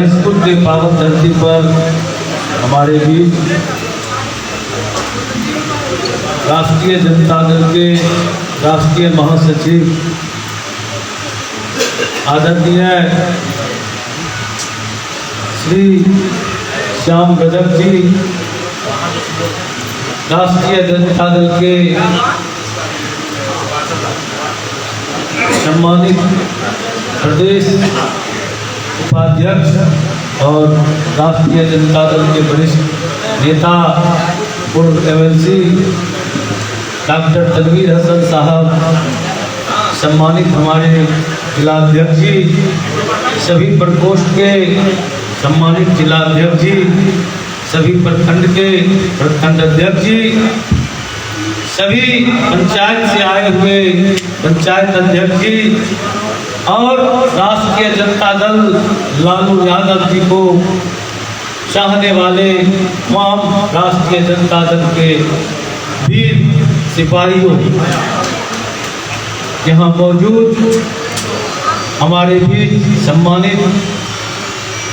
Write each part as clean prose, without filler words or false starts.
महेशपुर के पावन धरती पर हमारे बीच राष्ट्रीय जनता दल के राष्ट्रीय महासचिव आदरणीय श्री श्याम रजक जी, राष्ट्रीय जनता दल के सम्मानित प्रदेश उपाध्यक्ष और राष्ट्रीय जनता दल के वरिष्ठ नेता पूर्व एमएलसी डॉक्टर तनवीर हसन साहब, सम्मानित हमारे जिलाध्यक्ष जी, सभी प्रकोष्ठ के सम्मानित जिलाध्यक्ष जी, सभी प्रखंड के प्रखंड अध्यक्ष जी, सभी पंचायत से आए हुए पंचायत अध्यक्ष जी और राष्ट्रीय जनता दल लालू यादव जी को चाहने वाले तमाम राष्ट्रीय जनता दल के वीर सिपाहियों, यहाँ मौजूद हमारे बीच सम्मानित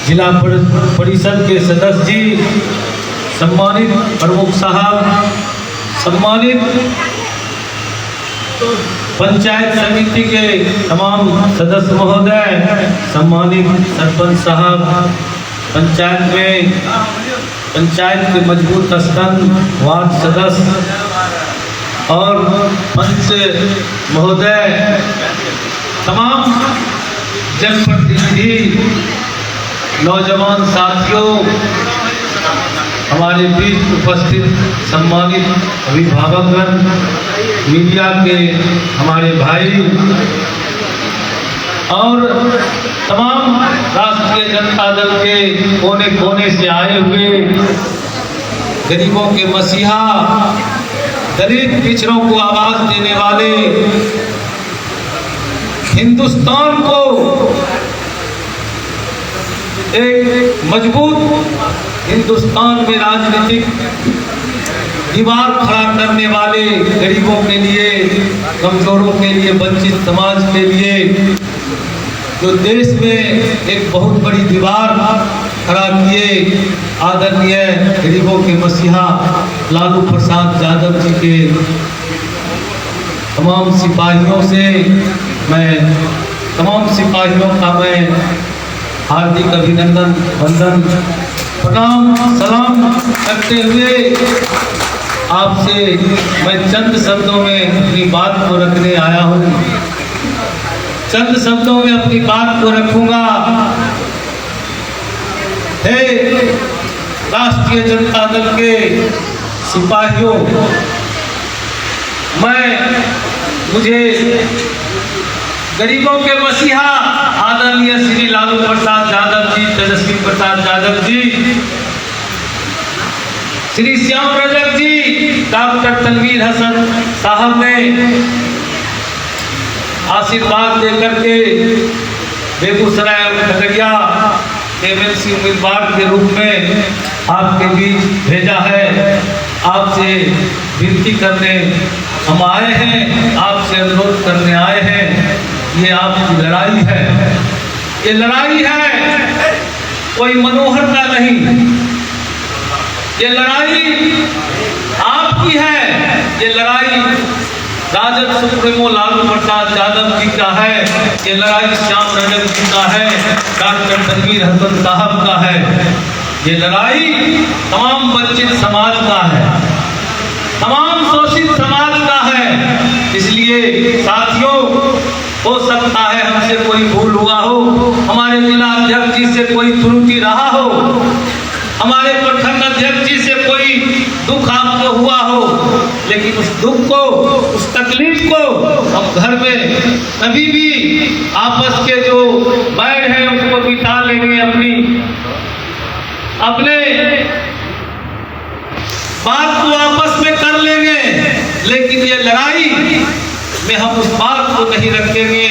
जिला परिषद के सदस्य जी, सम्मानित प्रमुख साहब, सम्मानित पंचायत समिति के तमाम सदस्य महोदय, सम्मानित सरपंच साहब, पंचायत के मजबूत स्तंभ, वार्ड सदस्य और पंच महोदय, तमाम जनप्रतिनिधि, नौजवान साथियों, हमारे बीच उपस्थित सम्मानित अभिभावकगण, मीडिया के हमारे भाई और तमाम राष्ट्रीय जनता दल के कोने कोने से आए हुए गरीबों के मसीहा, दलित पिछड़ों को आवाज देने वाले, हिंदुस्तान को एक मजबूत हिंदुस्तान में राजनीतिक दीवार खड़ा करने वाले, गरीबों के लिए, कमजोरों के लिए, वंचित समाज के लिए जो देश में एक बहुत बड़ी दीवार खड़ा किए, आदरणीय गरीबों के मसीहा लालू प्रसाद यादव जी के तमाम सिपाहियों से तमाम सिपाहियों का मैं हार्दिक अभिनंदन, वंदन, प्रणाम, सलाम करते हुए आपसे मैं चंद शब्दों में अपनी बात को रखने आया हूँ। चंद शब्दों में अपनी बात को रखूंगा। हे राष्ट्रीय जनता दल के सिपाहियों, मुझे गरीबों के मसीहा आदरणीय श्री लालू प्रसाद यादव जी, तेजस्वी प्रसाद यादव जी, श्री श्याम रजक जी, डॉक्टर तनवीर हसन साहब ने आशीर्वाद देकर के बेगूसराय और खगड़िया एमएलसी उम्मीदवार के रूप में आपके बीच भेजा है। आपसे विनती करने हम आए हैं, आपसे अनुरोध करने आए हैं। ये आपकी लड़ाई है, ये लड़ाई है कोई मनोहर का नहीं, ये लड़ाई आपकी है। ये लड़ाई राजद सुप्रीमो लालू प्रसाद यादव जी का है, ये लड़ाई श्याम रजक जी का है, डॉक्टर तनवीर हसन साहब का है। ये लड़ाई तमाम वंचित समाज का है, तमाम शोषित समाज का है। इसलिए साथियों, हो सकता है हमसे कोई भूल हुआ हो, हमारे जिला अध्यक्ष जी से कोई त्रुटि रहा हो, हमारे प्रखंड अध्यक्ष जी से कोई दुख आपको हुआ हो, लेकिन उस दुख को, उस तकलीफ को हम घर में कभी भी आपस के जो बैर है उसको बिता लेंगे, अपने बात को आपस में कर लेंगे। लेकिन ये लड़ाई में हम उस बात को नहीं रखेंगे,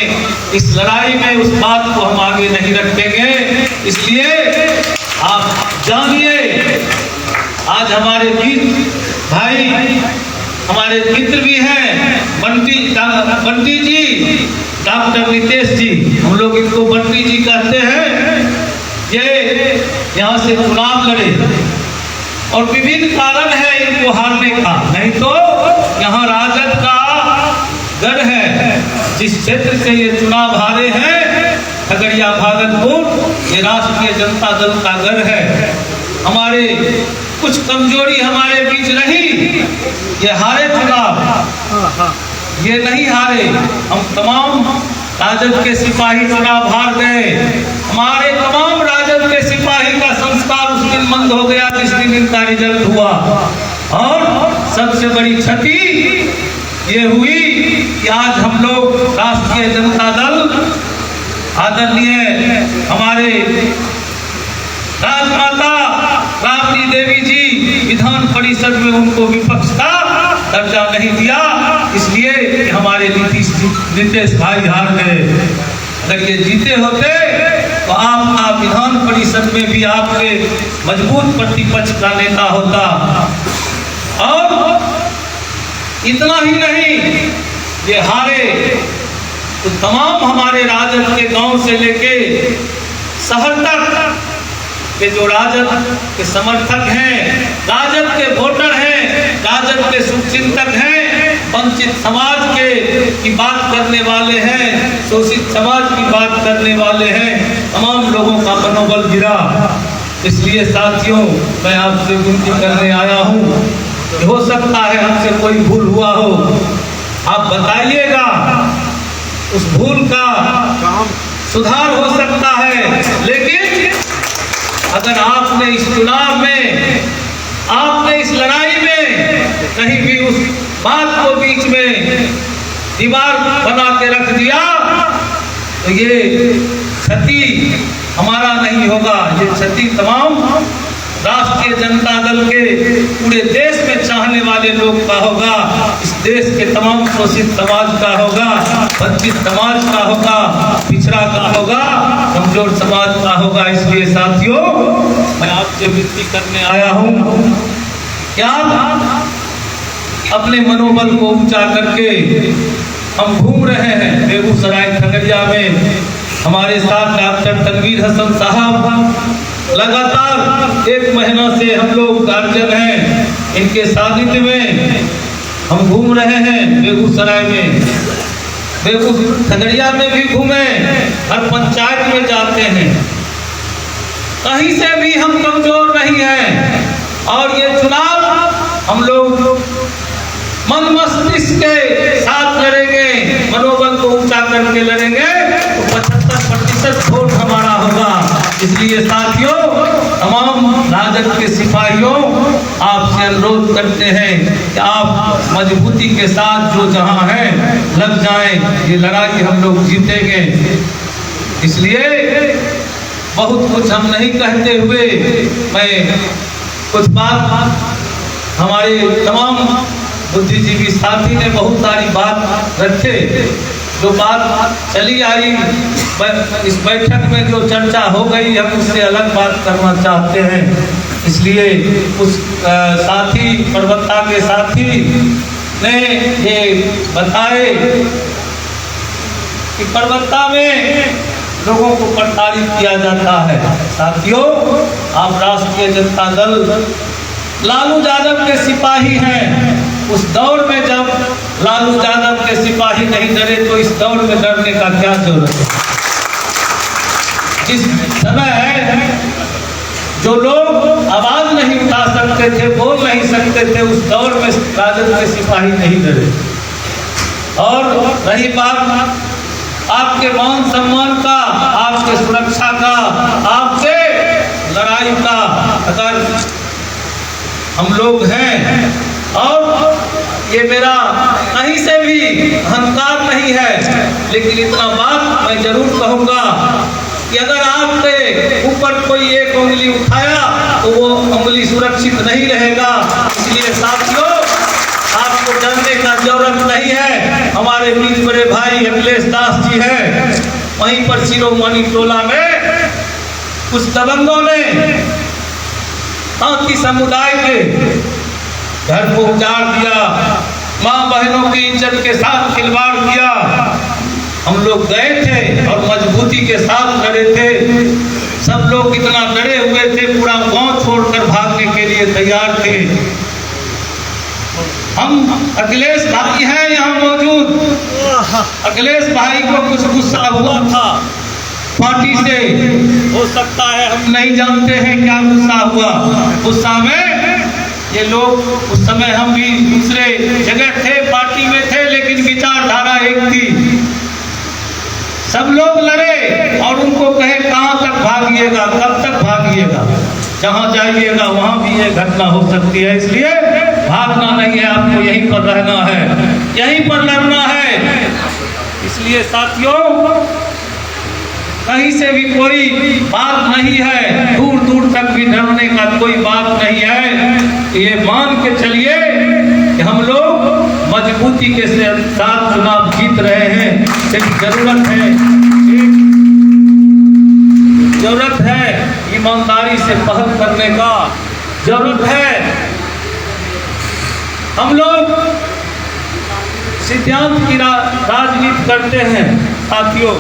इस लड़ाई में उस बात को हम आगे नहीं रखेंगे। इसलिए आप जानिए, आज हमारे बीच भाई, हमारे मित्र भी हैं, बंटी जी, डॉक्टर नितेश जी, हम लोग इनको बंटी जी कहते हैं। ये यहाँ से चुनाव लड़े और विभिन्न कारण है इनको हारने का, नहीं तो यहाँ राजद का गढ़ है। जिस क्षेत्र से ये चुनाव हारे हैं खगड़िया भागलपुर, ये राष्ट्रीय जनता दल का गढ़ है। हमारे कुछ कमजोरी हमारे बीच रही, ये हारे चुनाव, ये नहीं हारे। हम तमाम राजद के सिपाही चुनाव हार गए। हमारे तमाम राजद के सिपाही का संस्कार उस दिन बंद हो गया जिस दिन इनका रिजल्ट हुआ। और सबसे बड़ी क्षति ये हुई कि आज हम लोग राष्ट्रीय जनता दल आदरणीय हमारे राजमाता राबड़ी देवी जी विधान परिषद में उनको विपक्ष का दर्जा नहीं दिया, इसलिए हमारे नीतीश भाई हार गए। अगर ये जीते होते तो आपका विधान परिषद में भी आपके मजबूत प्रतिपक्ष का नेता होता। और इतना ही नहीं, ये हारे तो तमाम हमारे राजद के गांव से लेके शहर तक के जो राजद के समर्थक हैं, राजद के वोटर हैं, राजद के शुभचिंतक हैं, वंचित समाज के की बात करने वाले हैं, शोषित समाज की बात करने वाले हैं, तमाम लोगों का मनोबल गिरा। इसलिए साथियों, मैं आपसे विनती करने आया हूँ, हो सकता है हमसे कोई भूल हुआ हो, आप बताइएगा, उस भूल का सुधार हो सकता है। लेकिन अगर आपने इस चुनाव में, आपने इस लड़ाई में कहीं भी उस बात को बीच में दीवार बना के रख दिया तो ये क्षति हमारा नहीं होगा, ये क्षति तमाम राष्ट्रीय जनता दल के पूरे देश में चाहने वाले लोग का होगा, इस देश के तमाम शोषित समाज का होगा, वंचित समाज का होगा, पिछड़ा का होगा, कमजोर समाज का होगा। इसलिए साथियों, मैं आपसे विनती करने आया हूँ क्या अपने मनोबल को ऊंचा करके हम घूम रहे हैं बेगूसराय खगड़िया में। हमारे साथ डॉक्टर तनवीर हसन साहब लगातार 1 महीना से हम लोग गार्जियन हैं, इनके सानिध्य में हम घूम रहे हैं बेगूसराय में, खगड़िया में भी घूमे, हर पंचायत में जाते हैं, कहीं से भी हम कमजोर नहीं हैं। और ये चुनाव हम लोग मन मस्तिष्क के साथ लड़ेंगे, मनोबल को ऊंचा करके लड़ेंगे तो 75% वोट हमारा होगा। इसलिए साथियों, तमाम राजद के सिपाहियों, आपसे अनुरोध करते हैं कि आप मजबूती के साथ जो जहां है लग जाएं, ये लड़ाई हम लोग जीतेंगे। इसलिए बहुत कुछ हम नहीं कहते हुए मैं कुछ बात, हमारे तमाम बुद्धिजीवी साथी ने बहुत सारी बात रखे, जो बात चली आई इस बैठक में जो चर्चा हो गई, हम उससे अलग बात करना चाहते हैं। इसलिए उस साथी, प्रवक्ता के साथी ने ये बताए कि प्रवक्ता में लोगों को प्रताड़ित किया जाता है। साथियों, आप राष्ट्रीय जनता दल लालू यादव के सिपाही हैं। उस दौर में जब लालू यादव के सिपाही नहीं डरे तो इस दौर में डरने का क्या जरूरत है। जिस समय जो लोग आवाज नहीं उठा सकते थे, बोल नहीं सकते थे, उस दौर में राजद के सिपाही नहीं डरे। और रही बात आपके मान सम्मान का, आपके सुरक्षा का, आपके लड़ाई का, अगर हम लोग हैं, और ये मेरा कहीं से भी अहंकार नहीं है, लेकिन इतना बात मैं जरूर कहूँगा कि अगर आपके ऊपर कोई एक उंगली उठाया तो वो उंगली सुरक्षित नहीं रहेगा। इसलिए साथियों, आपको डरने का जरूरत नहीं है। हमारे मीत बड़े भाई अखिलेश दास जी हैं, वहीं पर शिरोमणि टोला में कुछ दबंगों ने तांती समुदाय के घर को उजाड़ दिया, माँ बहनों की इज्जत के साथ खिलवाड़ किया। हम लोग गए थे और मजबूती के साथ लड़े थे। सब लोग कितना डरे हुए थे, पूरा गांव छोड़कर भागने के लिए तैयार थे। हम अखिलेश भाई हैं यहाँ मौजूद। अखिलेश भाई को कुछ गुस्सा हुआ था पार्टी से, हो सकता है, हम नहीं जानते हैं क्या गुस्सा हुआ। गुस्सा में ये लोग, उस समय हम भी दूसरे जगह थे, पार्टी में थे, लेकिन विचारधारा एक थी। सब लोग लड़े और उनको कहे कहाँ तक भागिएगा, कब तक भागिएगा, जहाँ जाइएगा वहाँ भी ये घटना हो सकती है, इसलिए भागना नहीं है, आपको यहीं पर रहना है, यहीं पर लड़ना है। इसलिए साथियों, कहीं से भी कोई बात नहीं है, दूर दूर तक भी डरने का कोई बात नहीं है। ये मान के चलिए कि हम लोग मजबूती के साथ चुनाव जीत रहे हैं। एक जरूरत है ईमानदारी से पहल करने का, जरूरत है। हम लोग सिद्धांत की राजनीति करते हैं साथियों।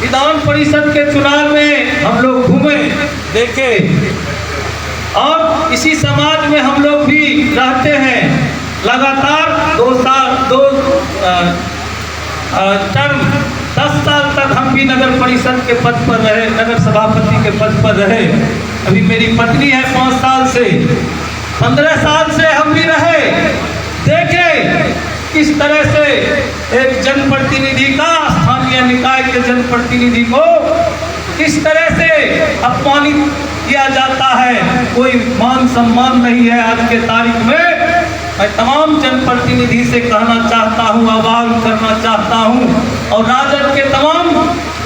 विधान परिषद के चुनाव में हम लोग घूमे, देखे, और इसी समाज में हम लोग भी रहते हैं। लगातार 10 साल तक हम भी नगर परिषद के पद पर रहे, नगर सभापति के पद पर रहे। अभी मेरी पत्नी है 5 साल से, 15 साल से हम भी रहे। देखे किस तरह से एक जनप्रतिनिधि का, स्थानीय निकाय के जनप्रतिनिधि को किस तरह से अपमानित किया जाता है, कोई मान सम्मान नहीं है। आज के तारीख में मैं तमाम जनप्रतिनिधि से कहना चाहता हूँ, आह्वान करना चाहता हूँ, और राजद के तमाम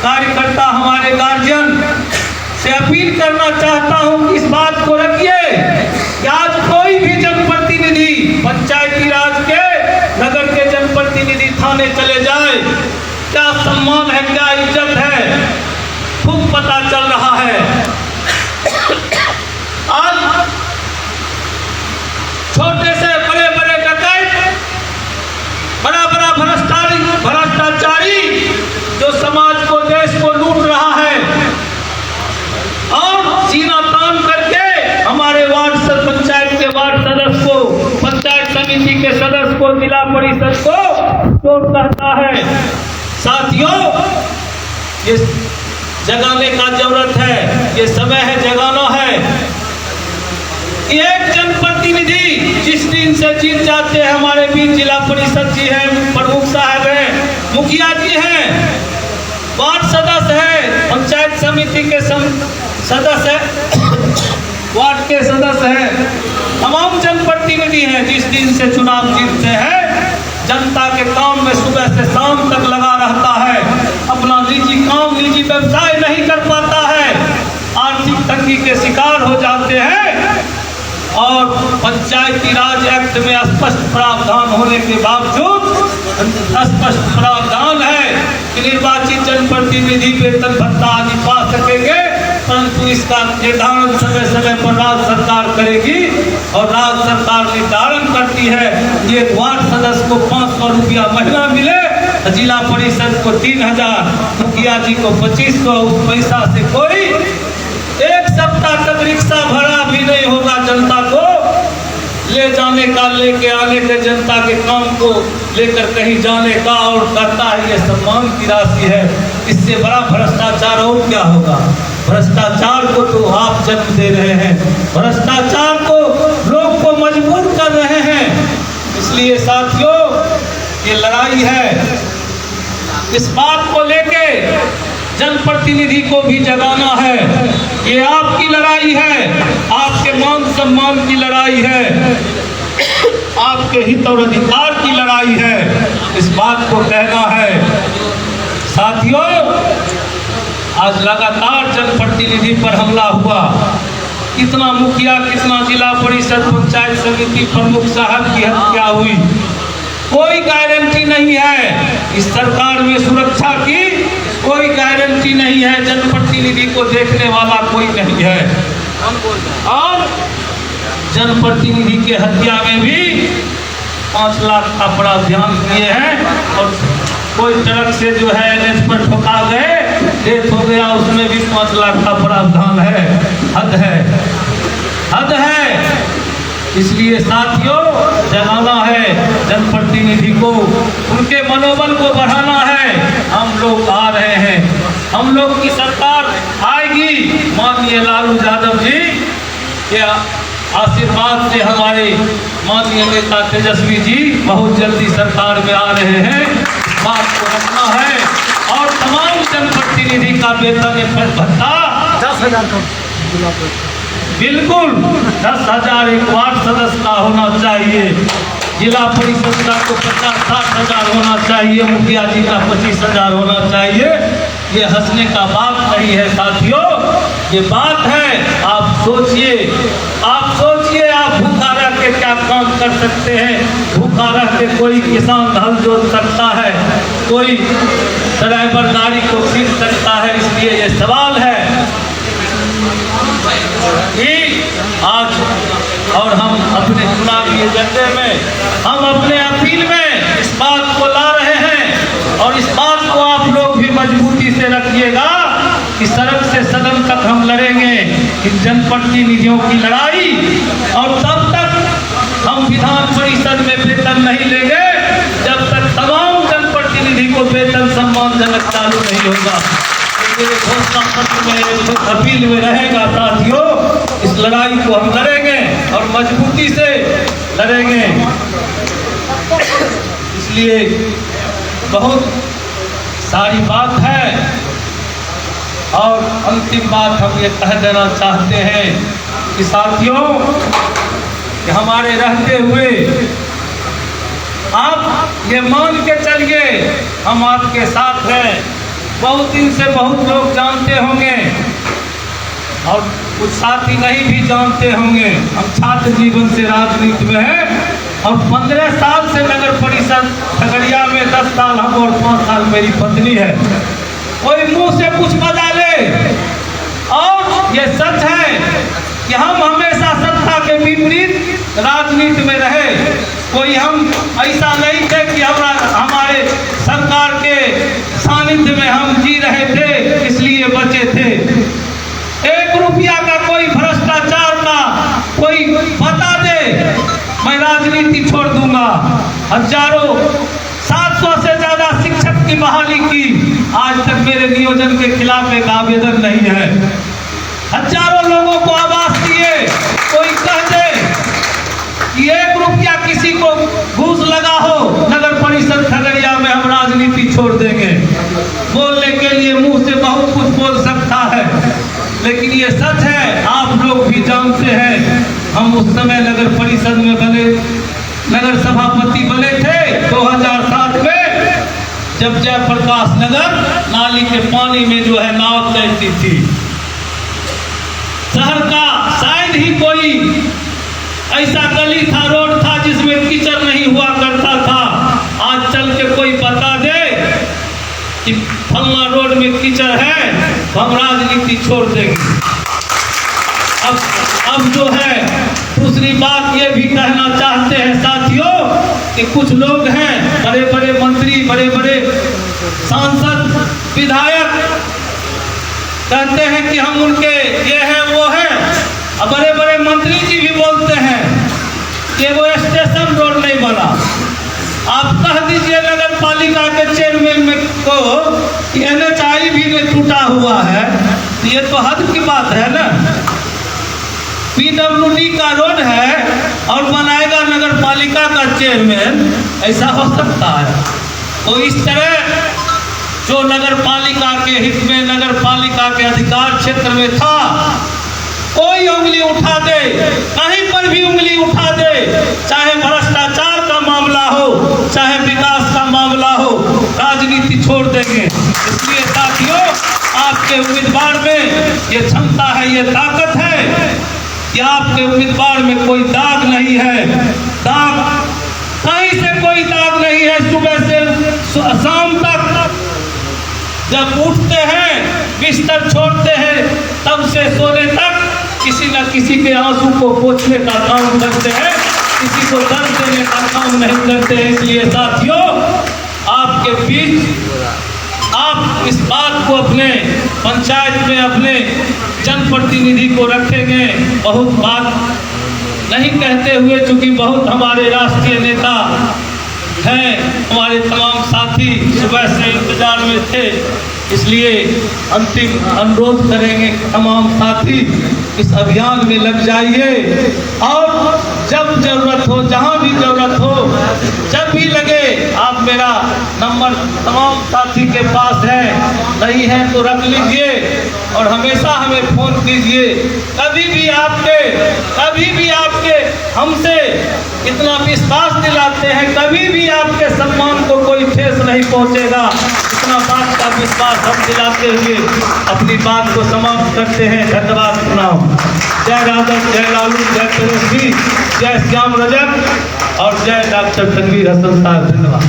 कार्यकर्ता, हमारे गार्जियन से अपील करना चाहता हूँ कि इस बात को रखिए कि आज कोई भी जनप्रतिनिधि, पंचायती राज के, नगर के जनप्रतिनिधि थाने चले जाए, क्या सम्मान है, क्या इज्जत है, खूब पता चल रहा है। आज छोटे से बड़े बड़े डकैत, बड़ा बड़ा भ्रष्टाचारी जो समाज को, देश को लूट रहा है, और सीना तान करके हमारे वार्ड पंचायत के वार्ड सदस्य को, पंचायत समिति के सदस्य को, जिला परिषद को चोर कहता है। साथियों, ये जगाने का जरूरत है, ये समय है, जगाना है। एक जनप्रतिनिधि जिस दिन से जीत जाते हैं, हमारे बीच जिला परिषद जी हैं, प्रमुख साहब हैं, मुखिया जी हैं, वार्ड सदस्य हैं, पंचायत समिति के सदस्य हैं, वार्ड के सदस्य हैं, तमाम जनप्रतिनिधि हैं। जिस दिन से चुनाव जीतते हैं, जनता के काम में सुबह से शाम तक लगा रहता है, अपना निजी काम, निजी व्यवसाय नहीं कर पाता है, आर्थिक तंगी के शिकार हो जाते हैं। और पंचायती राज एक्ट में स्पष्ट प्रावधान होने के बावजूद, स्पष्ट प्रावधान है कि निर्वाचित जनप्रतिनिधि वेतन भत्ता आदि पा सकेंगे, परंतु इसका निर्धारण समय समय पर राज्य सरकार करेगी, और राज्य सरकार निर्धारण करती है कि एक वार्ड सदस्य को 500 रुपया महीना मिले, जिला परिषद को 3000, मुखिया जी को 2500। उस पैसा से कोई एक सप्ताह तक रिक्शा भाड़ा भी नहीं होगा जनता को ले जाने का, लेके आने के, जनता के काम को लेकर कहीं जाने का, और कहता है ये सम्मान की राशि है। इससे बड़ा भ्रष्टाचार और क्या होगा। भ्रष्टाचार को तो आप जन्म दे रहे हैं, भ्रष्टाचार को लोग को मजबूर कर रहे हैं। इसलिए साथियों, ये लड़ाई है, इस बात को लेके जनप्रतिनिधि को भी जगाना है। ये आपकी लड़ाई है, आपके मान सम्मान की लड़ाई है, आपके हित और अधिकार की लड़ाई है, इस बात को कहना है। साथियों, आज लगातार जनप्रतिनिधि पर हमला हुआ, कितना मुखिया, कितना जिला परिषद, पंचायत समिति प्रमुख साहब की हत्या हुई। कोई गारंटी नहीं है इस सरकार में सुरक्षा की, कोई गारंटी नहीं है, जनप्रतिनिधि को देखने वाला कोई नहीं है। और जनप्रतिनिधि के हत्या में भी 5 लाख का प्रावधान किए हैं, और कोई ट्रक से जो है NH पर ठोका गए डेथ हो गया, उसमें भी 5 लाख का प्रावधान है। हद है, हद है। इसलिए साथियों, जगाना है जनप्रतिनिधि को, उनके मनोबल को बढ़ाना है। हम लोग आ रहे हैं, हम लोग की सरकार आएगी। माननीय लालू यादव जी के आशीर्वाद से हमारे माननीय नेता तेजस्वी जी बहुत जल्दी सरकार में आ रहे हैं। बात को रखना है और तमाम जनप्रतिनिधि का वेतन भत्ता 10,000 का बिल्कुल 10,000 एक वार्ड सदस्य का होना चाहिए। जिला परिषद का को 50-60 हज़ार होना चाहिए, मुखिया जी का 25,000 होना चाहिए। ये हंसने का बात नहीं है साथियों, ये बात है। आप सोचिए, आप सोचिए, आप भूखा रह के क्या काम कर सकते हैं? भूखा रह के कोई किसान हल जोत सकता है, कोई ड्राइवर गाड़ी को खींच सकता है। इसलिए ये सवाल है कि आज और हम अपने चुनावी एजेंडे में, हम अपने अपील में इस बात को ला रहे हैं और इस बात को आप लोग भी मजबूती से रखिएगा कि सड़क से सदन तक हम लड़ेंगे इन जनप्रतिनिधियों की लड़ाई। और तब तक हम विधान परिषद में वेतन नहीं लेंगे जब तक तमाम जनप्रतिनिधि को वेतन सम्मानजनक चालू नहीं होगा। मेरे घोषणा पत्र में अपील में रहेगा साथियों, इस लड़ाई को हम लड़ेंगे और मजबूती से लड़ेंगे। इसलिए बहुत सारी बात है और अंतिम बात हम ये कह देना चाहते हैं कि साथियों, कि हमारे रहते हुए आप ये मान के चलिए हम आपके साथ हैं। बहुत दिन से बहुत लोग जानते होंगे और कुछ साथी नहीं भी जानते होंगे। हम छात्र जीवन से राजनीति में हैं और 15 साल से नगर परिषद खगड़िया में, 10 साल हम और 5 साल मेरी पत्नी है। कोई मुंह से कुछ बजा ले, और ये सच है कि हम हमेशा सत्ता के विपरीत राजनीति में रहे। कोई हम ऐसा नहीं थे कि हमारे सरकार के सानिध्य में हम जी रहे थे इसलिए बचे थे। 1 रुपया का कोई भ्रष्टाचार का कोई बता दे, मैं राजनीति छोड़ दूंगा। हजारों 700 से ज्यादा शिक्षक की बहाली की, आज तक मेरे नियोजन के खिलाफ एक आवेदन नहीं है। हजारों लोगों को आवास दिए। कोई कह दे कि 1 रुपया किसी को घूस लगा हो नगर परिषद खगड़िया में, हम राजनीति छोड़ देंगे। बोलने के लिए मुंह से बहुत कुछ बोल सकता है, लेकिन ये सच है, आप लोग भी जानते हैं। हम उस समय नगर परिषद में बने, नगर सभापति बने थे 2007 में, जब जयप्रकाश नगर नाली के पानी में जो है नाव तैरती थी। शहर का शायद ही कोई ऐसा गली था, रोड था जिसमें कीचड़ नहीं हुआ करता था। आज चल के कोई बता दे कि फलना रोड में कीचड़ है तो हम राजनीति छोड़ देंगे। अब जो है दूसरी बात ये भी कहना चाहते हैं साथियों कि कुछ लोग हैं, बड़े बड़े मंत्री, बड़े बड़े सांसद, विधायक, कहते हैं कि हम उनके ये हैं वो हैं। अब बड़े बड़े मंत्री जी भी बोलते हैं कि वो स्टेशन रोड नहीं बना। आप कह दीजिए नगर पालिका के चेयरमैन में को NHI भी में टूटा हुआ है, तो ये तो हद की बात है ना। PWD का रोड है और बनाएगा नगर पालिका का चेयरमैन, ऐसा हो सकता है? तो इस तरह जो नगर पालिका के हित में, नगर पालिका के अधिकार क्षेत्र में था, कोई उंगली उठा दे, कहीं पर भी उंगली उठा दे, चाहे भ्रष्टाचार का मामला हो, चाहे विकास का मामला हो, राजनीति छोड़ देंगे। इसलिए साथियों, आपके उम्मीदवार में ये क्षमता है, ये ताकत है कि आपके उम्मीदवार में कोई दाग नहीं है। दाग कहीं से कोई दाग नहीं है। सुबह से शाम तक जब उठते हैं, बिस्तर छोड़ते हैं, तब से सोने तक किसी न किसी के आंसू को पोंछने का काम करते हैं, किसी को दर्द देने का काम नहीं करते हैं। इसलिए साथियों, आपके बीच आप इस बात को अपने पंचायत में अपने जनप्रतिनिधि को रखेंगे। बहुत बात नहीं कहते हुए, चूंकि बहुत हमारे राष्ट्रीय नेता हैं, हमारे तमाम साथी सुबह से इंतजार में थे, इसलिए अंतिम अनुरोध करेंगे कि तमाम साथी इस अभियान में लग जाइए और जब जरूरत हो, जहां भी जरूरत हो, जब भी लगे, आप मेरा नंबर तमाम साथी के पास है, नहीं है तो रख लीजिए और हमेशा हमें फोन कीजिए। कभी भी आपके हमसे इतना विश्वास दिलाते हैं, कभी भी आपके सम्मान को कोई ठेस नहीं पहुंचेगा, इतना बात का विश्वास हम दिलाते हुए अपनी बात को समाप्त करते हैं। धन्यवाद। प्रणाम। जय राजद, जय लालू, जय तेजस्वी, जय श्याम रजक और जय डॉक्टर तनवीर हसन साहब। धन्यवाद।